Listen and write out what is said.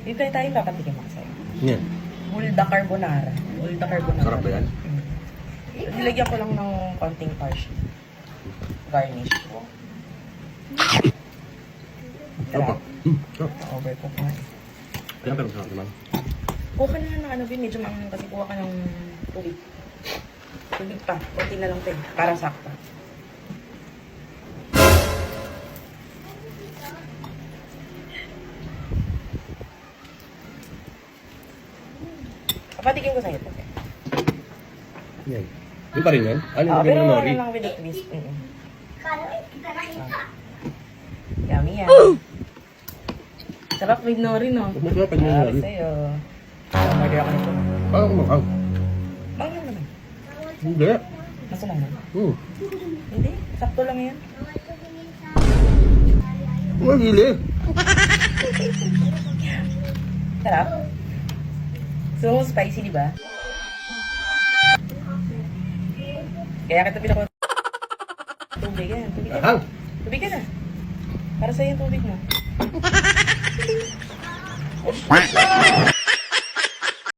Bibigay tayo papatikim ako sa'yo. Yan. Bulda carbonara. Bulda carbonara. Sarap ba yan? Nilagyan ko lang ng konting parsley. Garnish. Sarap ba? Sarap. Overcook na. Kaya pero sarap naman. Kuha ka na ng ano, Bin. Medyo maangang kasi kuha ka ng tubig. Tubig pa. Kunti na lang, Bin. Para sakto. Papatikin ko sa'yo ito. Yan. Yung pa rin yan? Ano yung Pero ng ano nori? lang with a twist. Yummy yan. Sarap with nori, no? Masarap yung nori. Sa'yo. Order ako nito. Parang kumakang. Bang lang naman. Hindi. Maso lang naman. Hindi. Sakto lang yan. Magili. Sarap. So, spicy, di ba? Kaya kita pinako... Tubig yan. Tubig yan. Ahang. Tubig ka na. Para sa'yo yung tubig mo.